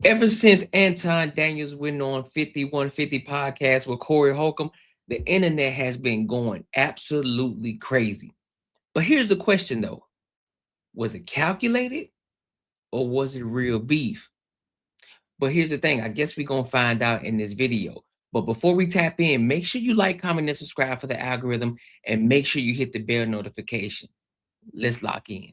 Ever since Anton Daniels went on 5150 podcast with Corey Holcomb, the internet has been going absolutely crazy. But here's the question though. Was it calculated or was it real beef? But here's the thing. I guess we're going to find out in this video. But before we tap in, make sure you like, comment, and subscribe for the algorithm. And make sure you hit the bell notification. Let's lock in.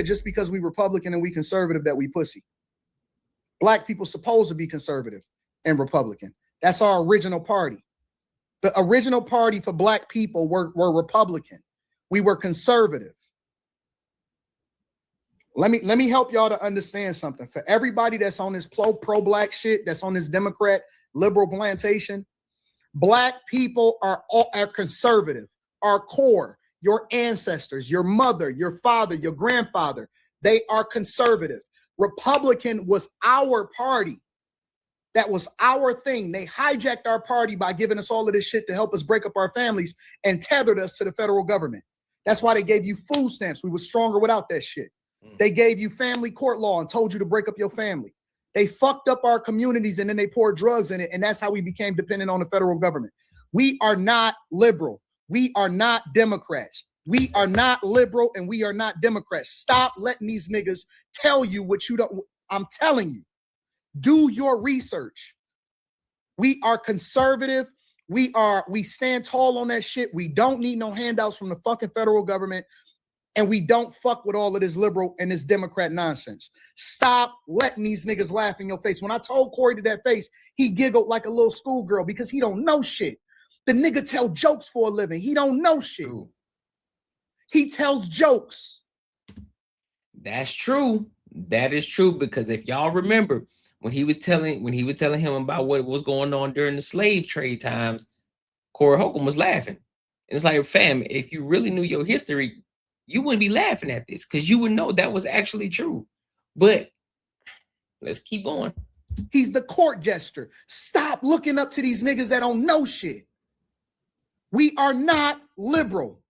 Just because we Republican and we conservative that we pussy. Black people supposed to be conservative and Republican. That's our original party. The original party for black people were Republican. We were conservative. Let me help y'all to understand something. For everybody that's on this pro-black shit, that's on this Democrat liberal plantation, black people are conservative, are core. Your ancestors, your mother, your father, your grandfather, they are conservative. Republican was our party. That was our thing. They hijacked our party by giving us all of this shit to help us break up our families and tethered us to the federal government. That's why they gave you food stamps. We were stronger without that shit. They gave you family court law and told you to break up your family. They fucked up our communities and then they poured drugs in it. And that's how we became dependent on the federal government. We are not liberal. We are not Democrats. We are not liberal and we are not Democrats. Stop letting these niggas tell you what you don't. I'm telling you, do your research. We are conservative. We stand tall on that shit. We don't need no handouts from the fucking federal government. And we don't fuck with all of this liberal and this Democrat nonsense. Stop letting these niggas laugh in your face. When I told Corey to that face, he giggled like a little schoolgirl because he don't know shit. The nigga tell jokes for a living. He don't know shit. Ooh. He tells jokes. That's true. That is true because if y'all remember when he was telling him about what was going on during the slave trade times, Corey Holcomb was laughing. And it's like, fam, if you really knew your history, you wouldn't be laughing at this because you would know that was actually true. But let's keep going. He's the court jester. Stop looking up to these niggas that don't know shit. We are not liberal.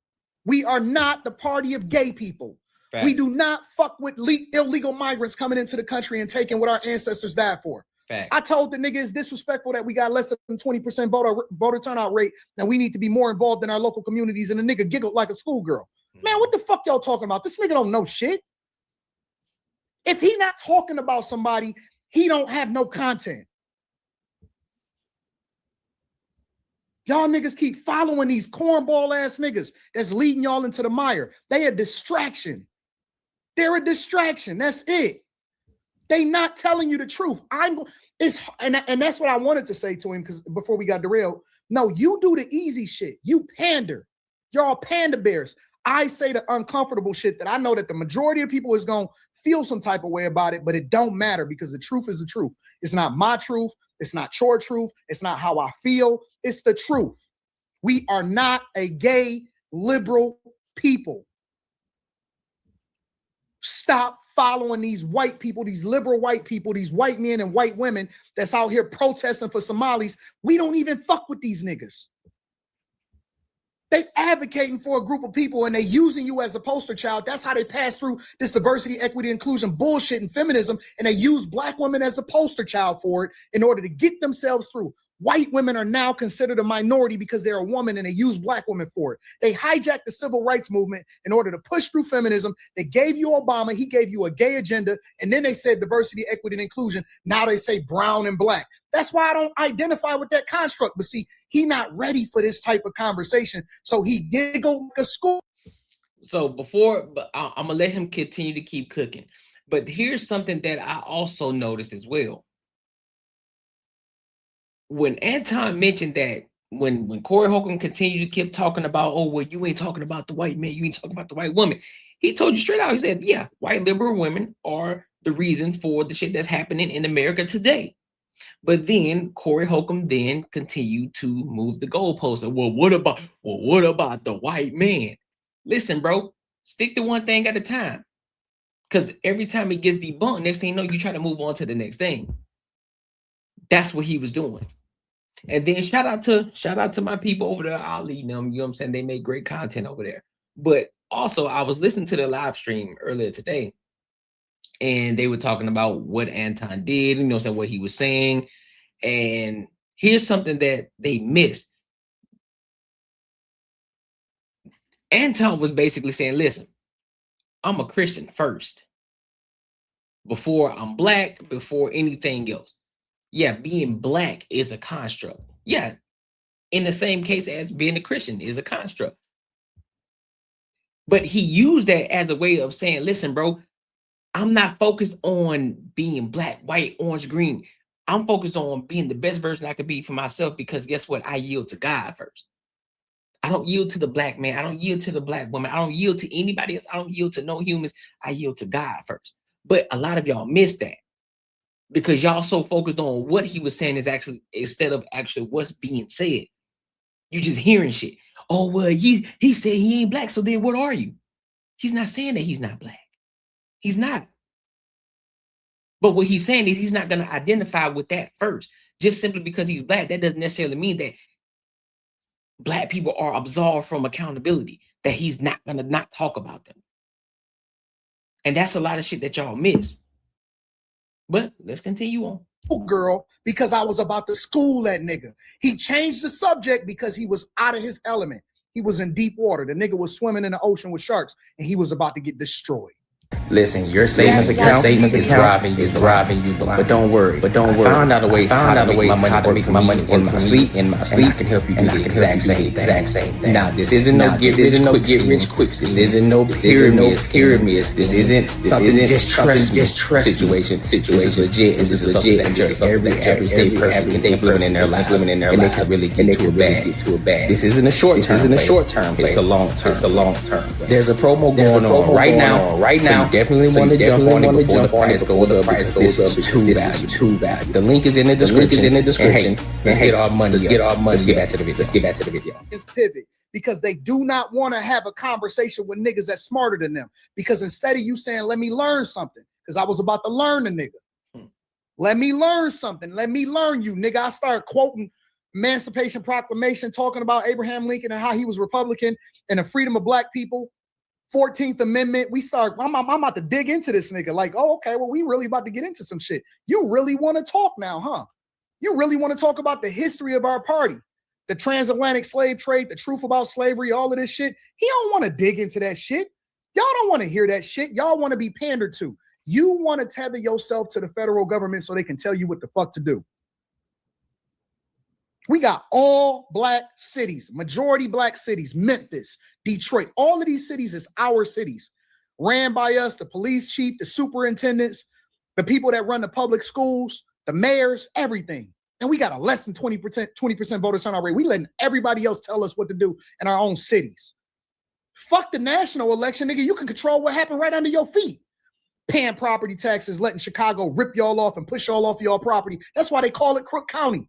We are not the party of gay people. Fact. We do not fuck with illegal migrants coming into the country and taking what our ancestors died for. Fact. I told the nigga it's disrespectful that we got less than 20% voter turnout rate and we need to be more involved in our local communities, and the nigga giggled like a schoolgirl. Man, what the fuck y'all talking about? This nigga don't know shit. If he not talking about somebody, he don't have no content. Y'all niggas keep following these cornball ass niggas that's leading y'all into the mire. They a distraction. They're a distraction. That's it. They not telling you the truth. And that's what I wanted to say to him because before we got derailed. No, you do the easy shit. You pander. Y'all panda bears. I say the uncomfortable shit that I know that the majority of people is going to feel some type of way about it, but it don't matter because the truth is the truth. It's not my truth. It's not your truth. It's not how I feel. It's the truth. We are not a gay liberal people. Stop following these white people, these liberal white people, these white men and white women that's out here protesting for Somalis. We don't even fuck with these niggas. They advocating for a group of people and they using you as a poster child. That's how they pass through this diversity, equity, inclusion bullshit and feminism. And they use black women as the poster child for it in order to get themselves through. White women are now considered a minority because they're a woman and they use black women for it. They hijacked the civil rights movement in order to push through feminism. They gave you Obama. He gave you a gay agenda. And then they said diversity, equity, and inclusion. Now they say brown and black. That's why I don't identify with that construct. But see, he not ready for this type of conversation. So he did go to school. So I'm going to let him continue to keep cooking. But here's something that I also noticed as well. When Anton mentioned that, when Corey Holcomb continued to keep talking about, oh, well, you ain't talking about the white man, you ain't talking about the white woman. He told you straight out, he said, yeah, white liberal women are the reason for the shit that's happening in America today. But then Corey Holcomb then continued to move the goalposts. Well, what about the white man? Listen, bro, stick to one thing at a time. Because every time it gets debunked, next thing you know, you try to move on to the next thing. That's what he was doing. And then shout out to my people over there, Ali and them, you know what I'm saying? They make great content over there. But also I was listening to the live stream earlier today, and they were talking about what Anton did, you know what I'm saying, what he was saying. And here's something that they missed. Anton was basically saying, listen, I'm a Christian first. Before I'm black, before anything else. Yeah, being black is a construct. Yeah, in the same case as being a Christian is a construct. But he used that as a way of saying, listen, bro, I'm not focused on being black, white, orange, green. I'm focused on being the best version I could be for myself, because guess what? I yield to God first. I don't yield to the black man. I don't yield to the black woman. I don't yield to anybody else. I don't yield to no humans. I yield to God first. But a lot of y'all miss that, because y'all so focused on what he was saying is actually, instead of actually what's being said. You just hearing shit. Oh, well, he said he ain't black, so then what are you? He's not saying that he's not black. He's not. But what he's saying is he's not going to identify with that first. Just simply because he's black, that doesn't necessarily mean that black people are absolved from accountability, that he's not going to not talk about them. And that's a lot of shit that y'all miss. But let's continue on. Girl, because I was about to school that nigga. He changed the subject because he was out of his element. He was in deep water. The nigga was swimming in the ocean with sharks, and he was about to get destroyed. Listen, your statements is driving you blind. But don't worry. I found out a way how to make my money in my sleep, and I can help you do the exact same thing. Now, this isn't no get rich quick. This isn't no pyramid. This isn't something just trust situation. This is legit. This is legit. And just every everyday person can think living in their life, and they can really get to a bad. This isn't a short term. It's a long term. There's a promo going on right now. You definitely want to jump on it before the price goes up, because this is too valuable. The link is in the description. And hey, let's get our money. Let's get back to the video. It's pivot, because they do not want to have a conversation with niggas that's smarter than them. Because instead of you saying, let me learn something, because I was about to learn the nigga. Let me learn something. Let me learn you, nigga. I started quoting Emancipation Proclamation, talking about Abraham Lincoln and how he was Republican and the freedom of black people. 14th Amendment. I'm about to dig into this nigga. Like, oh, okay, well, we really about to get into some shit. You really want to talk now, huh? You really want to talk about the history of our party, the transatlantic slave trade, the truth about slavery, all of this shit. He don't want to dig into that shit. Y'all don't want to hear that shit. Y'all want to be pandered to. You want to tether yourself to the federal government so they can tell you what the fuck to do. We got all black cities, majority black cities, Memphis, Detroit. All of these cities is our cities, ran by us, the police chief, the superintendents, the people that run the public schools, the mayors, everything. And we got a less than 20% voter turnout rate. We letting everybody else tell us what to do in our own cities. Fuck the national election, nigga. You can control what happened right under your feet. Paying property taxes, letting Chicago rip y'all off and push y'all off y'all property. That's why they call it Crook County.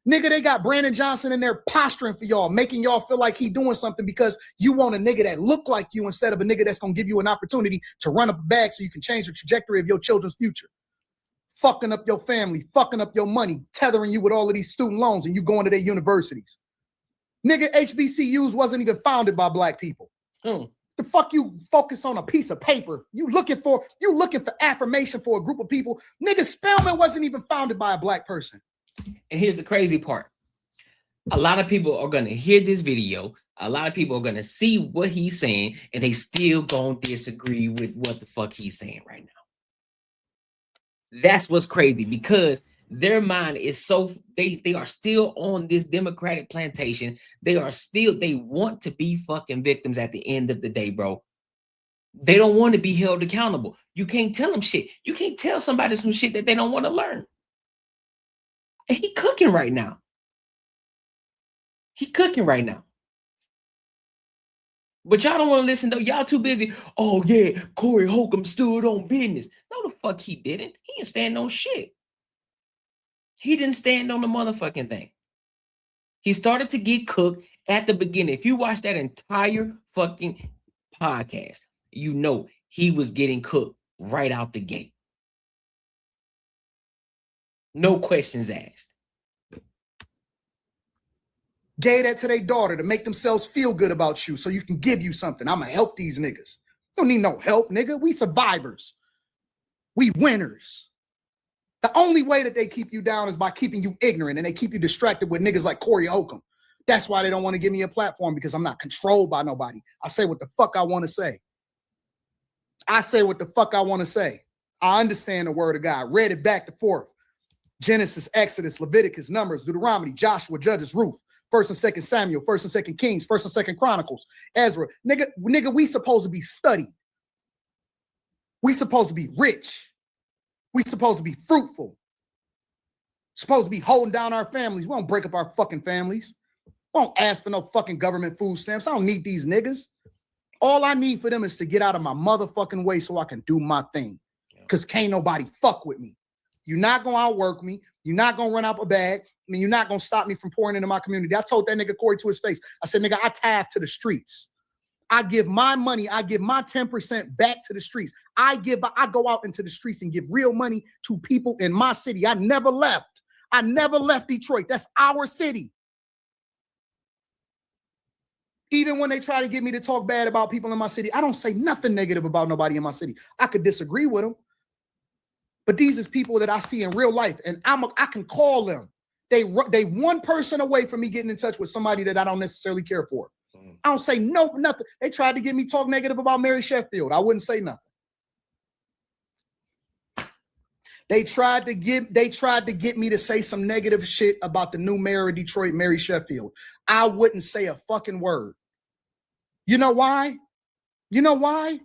Nigga, they got Brandon Johnson in there posturing for y'all, making y'all feel like he doing something because you want a nigga that look like you instead of a nigga that's going to give you an opportunity to run up a bag so you can change the trajectory of your children's future. Fucking up your family, fucking up your money, tethering you with all of these student loans and you going to their universities. Nigga, HBCUs wasn't even founded by black people. The fuck you focus on a piece of paper. You looking for affirmation for a group of people. Nigga, Spelman wasn't even founded by a black person. And here's the crazy part. A lot of people are going to hear this video. A lot of people are going to see what he's saying, and they still going to disagree with what the fuck he's saying right now. That's what's crazy, because their mind is so, they are still on this Democratic plantation. They want to be fucking victims at the end of the day, bro. They don't want to be held accountable. You can't tell them shit. You can't tell somebody some shit that they don't want to learn. And he cooking right now. But y'all don't want to listen, though. Y'all too busy. Oh, yeah, Corey Holcomb stood on business. No, the fuck he didn't. He didn't stand on shit. He didn't stand on the motherfucking thing. He started to get cooked at the beginning. If you watch that entire fucking podcast, you know he was getting cooked right out the gate. No questions asked. Gave that to their daughter to make themselves feel good about you so you can give you something. I'm gonna help these niggas. Don't need no help, nigga. We survivors. We winners. The only way that they keep you down is by keeping you ignorant, and they keep you distracted with niggas like Corey Holcomb. That's why they don't want to give me a platform, because I'm not controlled by nobody. I say what the fuck I want to say. I say what the fuck I want to say. I understand the word of God. Read it back to forth. Genesis, Exodus, Leviticus, Numbers, Deuteronomy, Joshua, Judges, Ruth, 1st and 2nd Samuel, 1st and 2nd Kings, 1st and 2nd Chronicles, Ezra. Nigga, we supposed to be studied. We supposed to be rich. We supposed to be fruitful. Supposed to be holding down our families. We don't break up our fucking families. We don't ask for no fucking government food stamps. I don't need these niggas. All I need for them is to get out of my motherfucking way so I can do my thing. Because can't nobody fuck with me. You're not going to outwork me. You're not going to run out a bag. I mean, you're not going to stop me from pouring into my community. I told that nigga Corey to his face. I said, nigga, I tithe to the streets. I give my money. I give my 10% back to the streets. I go out into the streets and give real money to people in my city. I never left. I never left Detroit. That's our city. Even when they try to get me to talk bad about people in my city, I don't say nothing negative about nobody in my city. I could disagree with them. But these is people that I see in real life, and I can call them. They one person away from me getting in touch with somebody that I don't necessarily care for. I don't say nothing. They tried to get me talk negative about Mary Sheffield. I wouldn't say nothing. They tried to get me to say some negative shit about the new mayor of Detroit, Mary Sheffield. I wouldn't say a fucking word. You know why? You know why?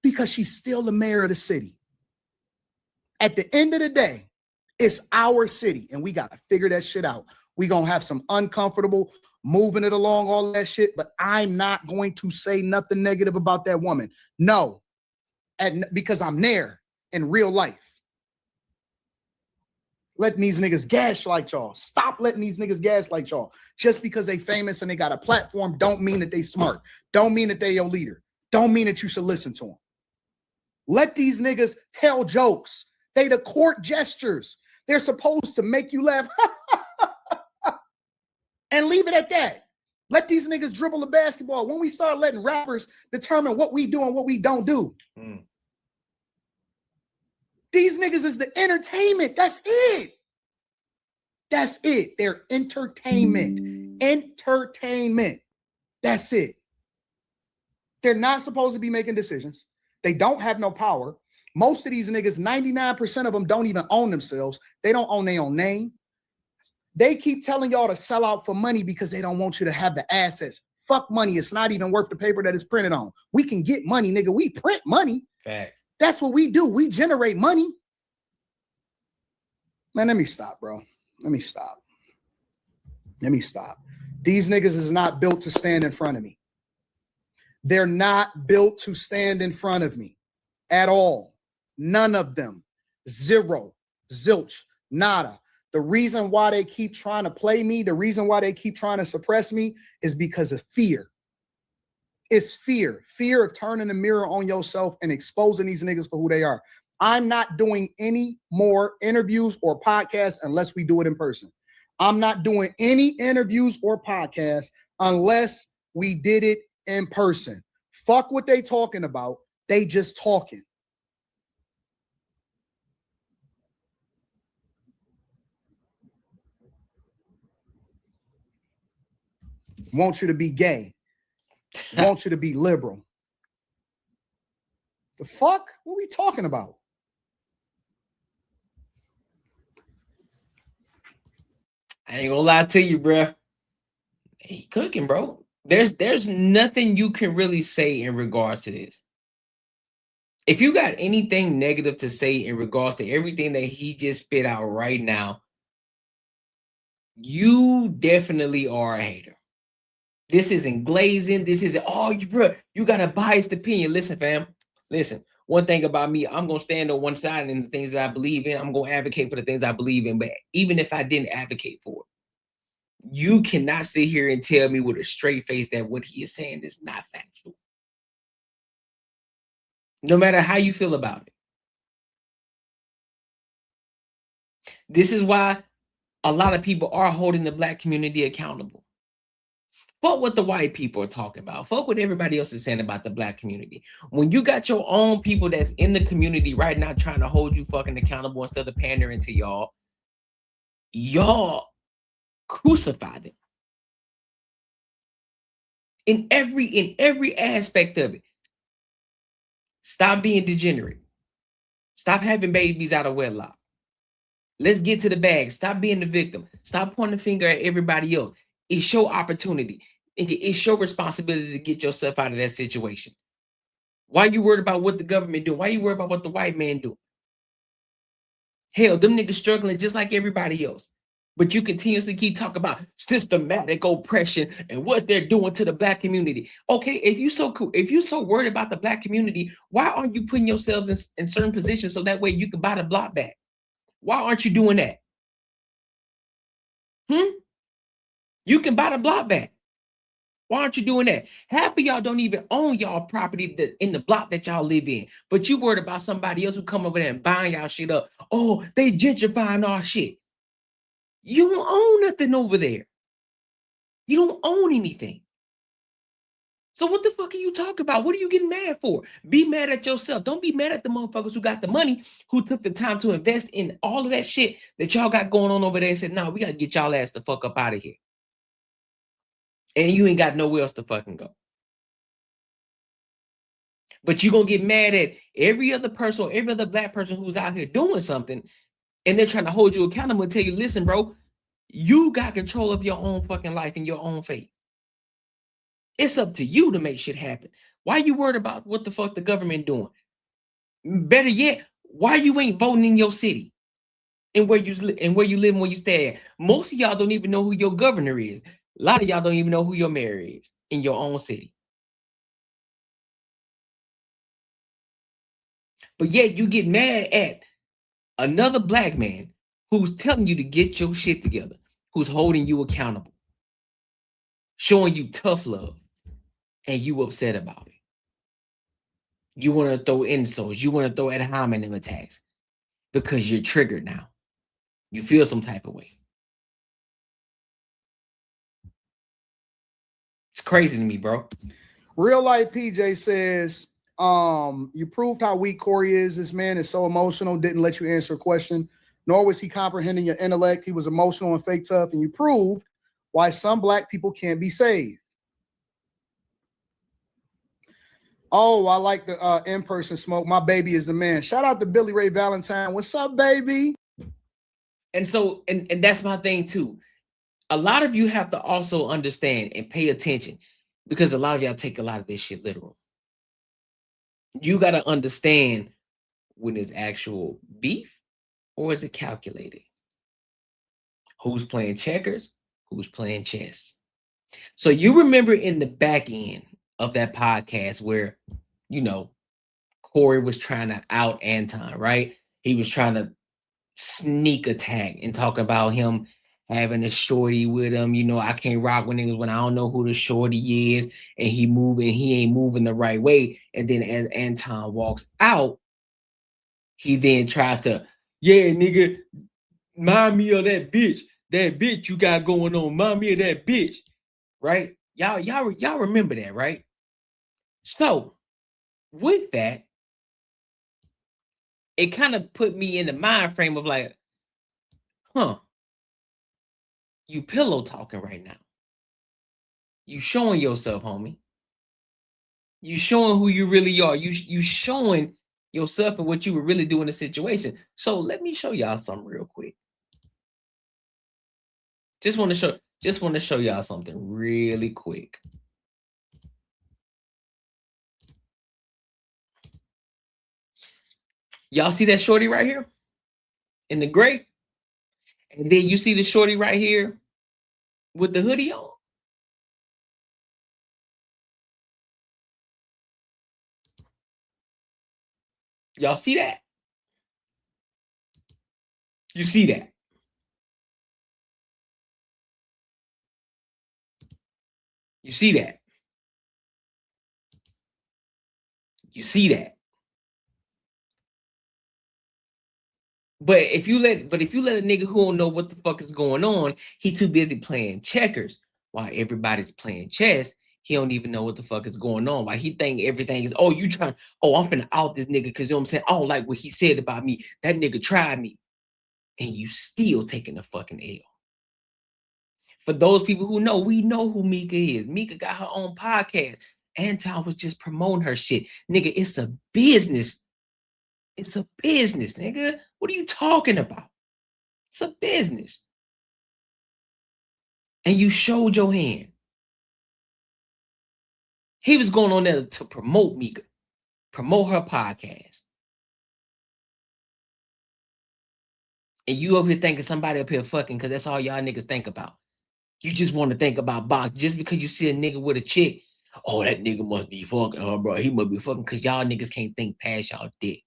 Because she's still the mayor of the city. At the end of the day, it's our city, and we got to figure that shit out. We're going to have some uncomfortable moving it along, all that shit, but I'm not going to say nothing negative about that woman. No, because I'm there in real life. Letting these niggas gaslight y'all. Stop letting these niggas gaslight y'all. Just because they famous and they got a platform don't mean that they smart. Don't mean that they your leader. Don't mean that you should listen to them. Let these niggas tell jokes. They the court gestures. They're supposed to make you laugh. And leave it at that. Let these niggas dribble the basketball. When we start letting rappers determine what we do and what we don't do. These niggas is the entertainment. That's it. That's it. They're entertainment. Entertainment. That's it. They're not supposed to be making decisions. They don't have no power. Most of these niggas, 99% of them don't even own themselves. They don't own their own name. They keep telling y'all to sell out for money because they don't want you to have the assets. Fuck money. It's not even worth the paper that it's printed on. We can get money, nigga. We print money. Facts. That's what we do. We generate money. Man, let me stop, bro. Let me stop. These niggas is not built to stand in front of me. They're not built to stand in front of me at all. None of them. Zero. Zilch. Nada. The reason why they keep trying to play me, the reason why they keep trying to suppress me is because of fear. It's fear. Fear of turning the mirror on yourself and exposing these niggas for who they are. I'm not doing any more interviews or podcasts unless we do it in person. I'm not doing any interviews or podcasts unless we did it in person. Fuck what they talking about. They just talking. Want you to be gay. Want you to be liberal. The fuck? What are we talking about? I ain't gonna lie to you, bro. He cooking, bro. There's nothing you can really say in regards to this. If you got anything negative to say in regards to everything that he just spit out right now, you definitely are a hater. This isn't glazing. This isn't, oh, you got a biased opinion. Listen, fam. Listen, one thing about me, I'm going to stand on one side in the things that I believe in. I'm going to advocate for the things I believe in. But even if I didn't advocate for it, you cannot sit here and tell me with a straight face that what he is saying is not factual. No matter how you feel about it. This is why a lot of people are holding the black community accountable. Fuck what the white people are talking about. Fuck what everybody else is saying about the black community. When you got your own people that's in the community right now trying to hold you fucking accountable instead of pandering to y'all crucify them. In every aspect of it. Stop being degenerate. Stop having babies out of wedlock. Let's get to the bag. Stop being the victim. Stop pointing the finger at everybody else. It's your opportunity. It's your responsibility to get yourself out of that situation. Why you worried about what the government do? Why you worried about what the white man do? Hell, them niggas struggling just like everybody else. But you continuously keep talking about systematic oppression and what they're doing to the black community. Okay, if you so worried about the black community, why aren't you putting yourselves in certain positions so that way you can buy the block back? Why aren't you doing that? You can buy the block back. Why aren't you doing that? Half of y'all don't even own y'all property in the block that y'all live in. But you worried about somebody else who come over there and buying y'all shit up. Oh, they gentrifying our shit. You don't own nothing over there. You don't own anything. So what the fuck are you talking about? What are you getting mad for? Be mad at yourself. Don't be mad at the motherfuckers who got the money, who took the time to invest in all of that shit that y'all got going on over there and said, no, we got to get y'all ass the fuck up out of here. And you ain't got nowhere else to fucking go. But you're going to get mad at every other person, every other black person who's out here doing something, and they're trying to hold you accountable and tell you, listen, bro, you got control of your own fucking life and your own fate. It's up to you to make shit happen. Why you worried about what the fuck the government doing? Better yet, why you ain't voting in your city and where you live and where you stay at? Most of y'all don't even know who your governor is. A lot of y'all don't even know who your mayor is in your own city. But yet you get mad at another black man who's telling you to get your shit together, who's holding you accountable, showing you tough love, and you upset about it. You want to throw insults. You want to throw ad hominem attacks because you're triggered now. You feel some type of way. It's crazy to me, bro. Real Life PJ says, you proved how weak Corey is. This man is so emotional, didn't let you answer a question, nor was he comprehending your intellect. He was emotional and fake tough, and you proved why some black people can't be saved. Oh, I like the in-person smoke. My baby is the man. Shout out to Billy Ray Valentine. What's up, baby? And so, and that's my thing too. A lot of you have to also understand and pay attention because a lot of y'all take a lot of this shit literal. You got to understand when it's actual beef or is it calculated? Who's playing checkers? Who's playing chess? So you remember in the back end of that podcast where, you know, Corey was trying to out Anton, right? He was trying to sneak attack and talk about him having a shorty with him. You know, I can't rock with niggas when I don't know who the shorty is, and he ain't moving the right way. And then as Anton walks out, he then tries to, yeah, nigga, mind me of that bitch you got going on. Mind me of that bitch, right? Y'all remember that, right? So with that, it kind of put me in the mind frame of like, you pillow talking right now. You showing yourself, homie. You showing who you really are. You showing yourself and what you would really do in the situation. So let me show y'all something real quick. Just want to show y'all something really quick. Y'all see that shorty right here in the gray? And then you see the shorty right here with the hoodie on. Y'all see that? You see that? You see that? You see that? But if you let a nigga who don't know what the fuck is going on, he too busy playing checkers while everybody's playing chess. He don't even know what the fuck is going on. Like he think everything is, oh, you trying, oh, I'm finna out this nigga because you know what I'm saying? I don't like what he said about me. That nigga tried me. And you still taking the fucking L. For those people who know, we know who Mika is. Mika got her own podcast. Anton was just promoting her shit. Nigga, it's a business. It's a business, nigga. What are you talking about? It's a business. And you showed your hand. He was going on there to promote Mika, promote her podcast. And you over here thinking somebody up here fucking because that's all y'all niggas think about. You just want to think about box just because you see a nigga with a chick. Oh, that nigga must be fucking her, bro. He must be fucking because y'all niggas can't think past y'all dick.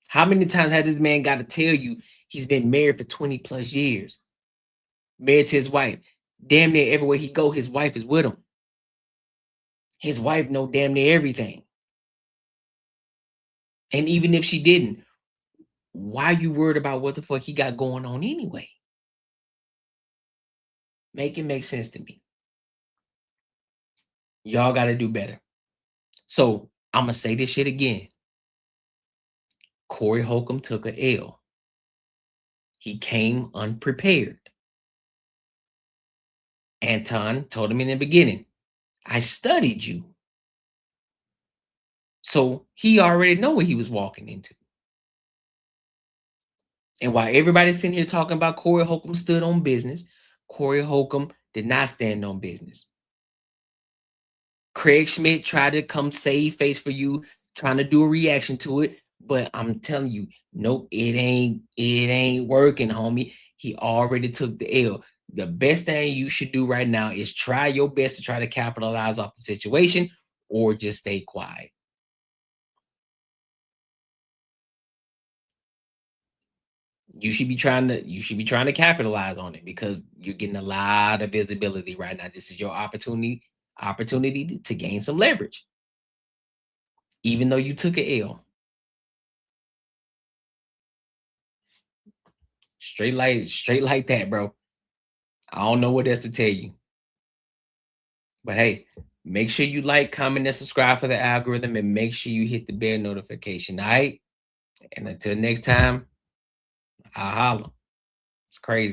How many times has this man got to tell you he's been married for 20 plus years? Married to his wife. Damn near everywhere he go, his wife is with him. His wife know damn near everything. And even if she didn't, why you worried about what the fuck he got going on anyway? Make it make sense to me. Y'all got to do better. So I'm going to say this shit again. Corey Holcomb took a L. He came unprepared. Anton told him in the beginning, I studied you. So he already know what he was walking into. And while everybody's sitting here talking about Corey Holcomb stood on business, Corey Holcomb did not stand on business. Craig Schmidt tried to come save face for you, trying to do a reaction to it. But I'm telling you, nope, it ain't working, homie. He already took the L. The best thing you should do right now is try your best to try to capitalize off the situation or just stay quiet. You should be trying to capitalize on it because you're getting a lot of visibility right now. This is your opportunity to gain some leverage. Even though you took an L. Straight like that, bro. I don't know what else to tell you. But hey, make sure you like, comment, and subscribe for the algorithm, and make sure you hit the bell notification. All right? And until next time, I'll holla. It's crazy.